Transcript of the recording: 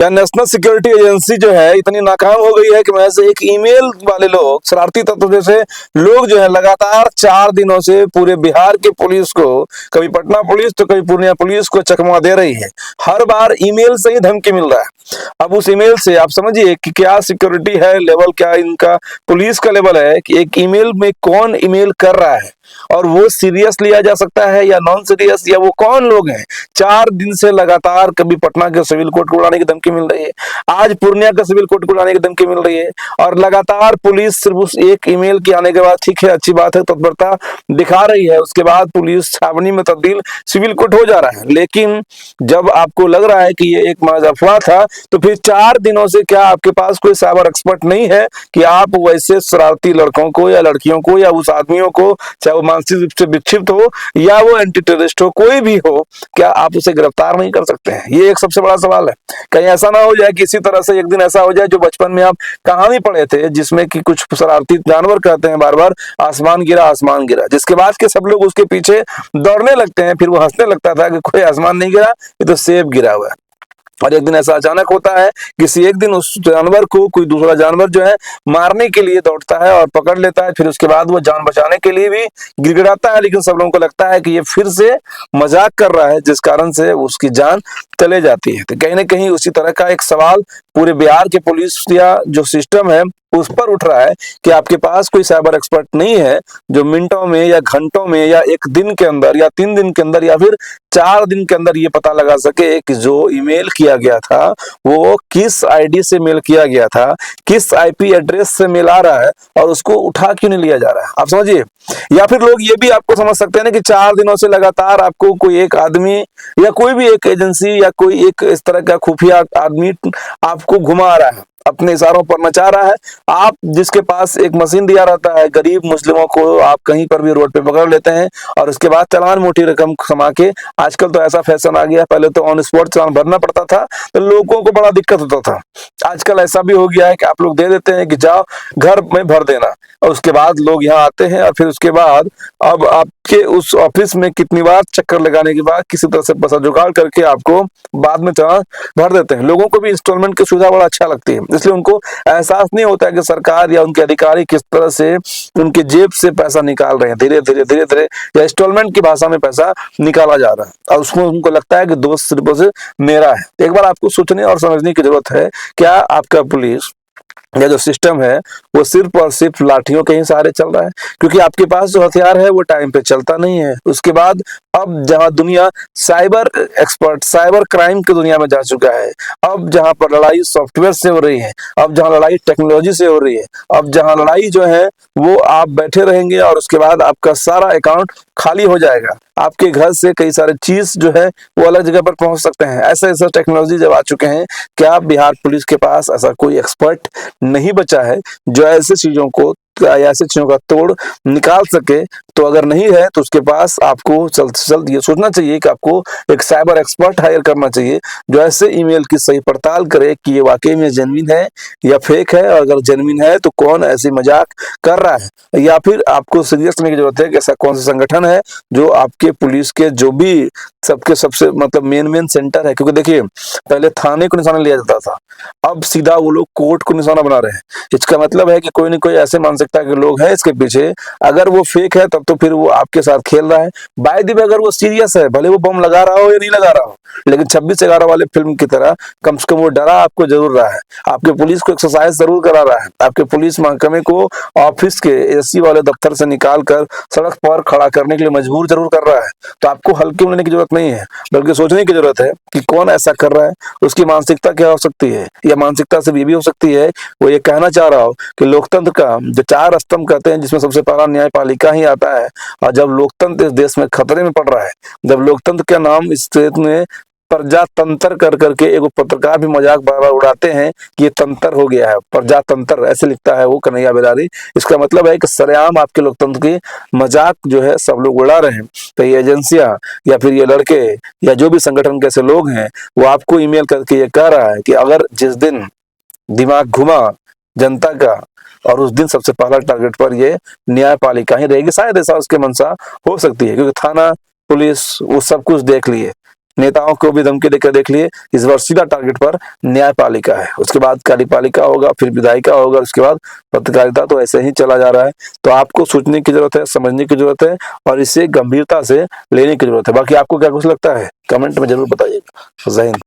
या national security agency जो है इतनी नाकाम हो गई है कि महज एक ईमेल वाले लोग, शरारती तत्व जैसे लोग जो है लगातार 4 दिनों से पूरे बिहार की पुलिस को, कभी पटना पुलिस तो कभी पूर्णिया पुलिस को चकमा दे रही है। हर बार ईमेल से ही धमकी मिल रहा है। अब उस ईमेल से आप समझिए कि क्या सिक्योरिटी है, लेवल क्या इनका पुलिस का लेवल है कि एक ईमेल में कौन ईमेल कर रहा है और वो सीरियस लिया जा सकता है या नॉन सीरियस, या वो कौन लोग हैं। 4 दिन से लगातार कभी पटना के सिविल कोर्ट को उड़ाने की धमकी मिल रही है, आज पूर्णिया का सिविल कोर्ट को उड़ाने की धमकी मिल रही है, और लगातार पुलिस सिर्फ उस एक ईमेल के आने के बाद ठीक है, अच्छी बात है, तत्परता दिखा रही है, उसके बाद पुलिस छावनी में तब्दील सिविल कोर्ट हो जा रहा है। लेकिन जब आपको लग रहा है कि ये एक महज अफवाह था, तो फिर 4 दिनों से क्या आपके पास कोई साइबर एक्सपर्ट नहीं है कि आप वैसे शरारती लड़कों को या लड़कियों को या उस आदमियों को, चाहे वो मानसिक रूप से विक्षिप्त हो या वो एंटी टेररिस्ट हो, कोई भी हो, क्या आप उसे गिरफ्तार नहीं कर सकते हैं? ये एक सबसे बड़ा सवाल है। कहीं ऐसा ना हो जाए कि इसी तरह से एक दिन ऐसा हो जाए जो बचपन में आप कहानी पढ़े थे, जिसमें कि कुछ शरारती जानवर कहते हैं बार बार आसमान गिरा आसमान गिरा, जिसके बाद के सब लोग उसके पीछे दौड़ने लगते हैं, फिर वो हंसने लगता था कि कोई आसमान नहीं गिरा, ये तो सेब गिरा हुआ है। और एक दिन ऐसा अचानक होता है, किसी एक दिन उस जानवर को कोई दूसरा जानवर जो है मारने के लिए दौड़ता है और पकड़ लेता है, फिर उसके बाद वो जान बचाने के लिए भी गिड़गिड़ाता है, लेकिन सब लोगों को लगता है कि ये फिर से मजाक कर रहा है, जिस कारण से उसकी जान चले जाती है। तो कहीं ना कहीं उसी तरह का एक सवाल पूरे बिहार के पुलिस या जो सिस्टम है उस पर उठ रहा है कि आपके पास कोई साइबर एक्सपर्ट नहीं है जो मिनटों में या घंटों में या एक दिन के अंदर या 3 दिन के अंदर या फिर 4 दिन के अंदर ये पता लगा सके कि जो ईमेल किया गया था वो किस आईडी से मेल किया गया था, किस आईपी एड्रेस से मेल आ रहा है, और उसको उठा क्यों नहीं लिया जा रहा है। आप समझिए। या फिर लोग ये भी आपको समझ सकते हैं ना कि 4 दिनों से लगातार आपको कोई एक आदमी या कोई भी एक एजेंसी या कोई एक इस तरह का खुफिया आदमी आपको घुमा रहा है, अपने इशारों पर नचा रहा है। आप जिसके पास एक मशीन दिया रहता है, गरीब मुस्लिमों को आप कहीं पर भी रोड पे पकड़ लेते हैं और उसके बाद चालान मोटी रकम कमा के, आजकल तो ऐसा फैशन आ गया, पहले तो ऑन स्पॉट चालान भरना पड़ता था तो लोगों को बड़ा दिक्कत होता था। आजकल ऐसा भी हो गया है कि आप लोग दे देते हैं कि जाओ घर में भर देना, और उसके बाद लोग यहाँ आते हैं और फिर उसके बाद अब आपके उस ऑफिस में कितनी बार चक्कर लगाने के बाद किसी तरह से पैसा जुगाड़ करके आपको बाद में चालान भर देते हैं। लोगों को भी इंस्टॉलमेंट की सुविधा बड़ा अच्छा लगती है, इसलिए उनको एहसास नहीं होता है कि सरकार या उनके अधिकारी किस तरह से उनके जेब से पैसा निकाल रहे हैं, धीरे धीरे या इंस्टॉलमेंट की भाषा में पैसा निकाला जा रहा है, और उसमें उनको लगता है कि दोस्त सिर्फ से मेरा है। एक बार आपको सोचने और समझने की जरूरत है, क्या आपका पुलिस या जो सिस्टम है वो सिर्फ और सिर्फ लाठियों के ही सहारे चल रहा है? क्योंकि आपके पास जो हथियार है वो टाइम पे चलता नहीं है। उसके बाद अब जहां दुनिया साइबर एक्सपर्ट, साइबर क्राइम की दुनिया में जा चुका है, अब जहां पर लड़ाई सॉफ्टवेयर से हो रही है, अब जहां लड़ाई टेक्नोलॉजी से हो रही है, अब जहां लड़ाई जो है वो आप बैठे रहेंगे और उसके बाद आपका सारा अकाउंट खाली हो जाएगा, आपके घर से कई सारे चीज जो है वो अलग जगह पर पहुंच सकते हैं। ऐसे ऐसे टेक्नोलॉजी जब आ चुके हैं, क्या बिहार पुलिस के पास ऐसा कोई एक्सपर्ट नहीं बचा है जो ऐसे चीजों को ऐसे चीजों का तोड़ निकाल सके? तो अगर नहीं है तो उसके पास आपको जल्द से जल्द ये सोचना चाहिए कि आपको एक साइबर एक्सपर्ट हायर करना चाहिए जो ऐसे ईमेल की सही पड़ताल करे कि ये वाकई में जेन्युइन है या फेक है, और अगर जेन्युइन है तो कौन ऐसी मजाक कर रहा है, या फिर आपको सीरियस लेने की जरूरत है कि ऐसा कौन सा संगठन है जो आपके पुलिस के जो भी सबके सबसे मतलब मेन सेंटर है। क्योंकि देखिए पहले थाने को निशाना लिया जाता था, अब सीधा वो लोग कोर्ट को निशाना बना रहे हैं। इसका मतलब है कि कोई न कोई ऐसे मानसिकता के लोग हैं इसके पीछे। अगर वो फेक है तब तो फिर वो आपके साथ खेल रहा है। बाय द वे अगर वो सीरियस है, भले वो बम लगा रहा हो या नहीं लगा रहा हो, लेकिन 26/11 वाले फिल्म की तरह कम से कम वो डरा आपको जरूर रहा है, आपके पुलिस को एक्सरसाइज जरूर करा रहा है, आपके पुलिस महकमे को ऑफिस के एसी वाले दफ्तर से निकाल कर सड़क पर खड़ा करने के लिए मजबूर जरूर कर रहा है। तो आपको हल्के में लेने की जरूरत नहीं है, बल्कि सोचने की जरूरत है कि कौन ऐसा कर रहा है, उसकी मानसिकता क्या हो सकती है, या मानसिकता से ये भी हो सकती है वो ये कहना चाह रहा हो कि लोकतंत्र का जो 4 स्तंभ कहते हैं, जिसमें सबसे पहला न्यायपालिका ही आता है, और जब लोकतंत्र इस देश में खतरे में पड़ रहा है, जब लोकतंत्र का नाम इस देश में प्रजातंत्र कर करके एक पत्रकार भी मजाक बार बार उड़ाते हैं कि ये तंत्र हो गया है, प्रजातंत्र ऐसे लिखता है वो कन्हैया बेलारी। इसका मतलब है कि सरेआम आपके लोकतंत्र की मजाक जो है सब लोग उड़ा रहे हैं। तो ये एजेंसियां या फिर ये लड़के या जो भी संगठन के ऐसे लोग हैं वो आपको ईमेल करके ये कह रहा है कि अगर जिस दिन दिमाग घुमा जनता का, और उस दिन सबसे पहला टारगेट पर ये न्यायपालिका ही रहेगी। शायद ऐसा उसके मंशा हो सकती है, क्योंकि थाना पुलिस वो सब कुछ देख लिए, नेताओं को भी धमकी देकर देख लिए। इस बार सीधा टारगेट पर न्यायपालिका है, उसके बाद कार्यपालिका होगा, फिर विधायिका होगा, उसके बाद पत्रकारिता। तो ऐसे ही चला जा रहा है। तो आपको सोचने की जरूरत है, समझने की जरूरत है और इसे गंभीरता से लेने की जरूरत है। बाकी आपको क्या कुछ लगता है कमेंट में जरूर बताइएगा। जय हिंद।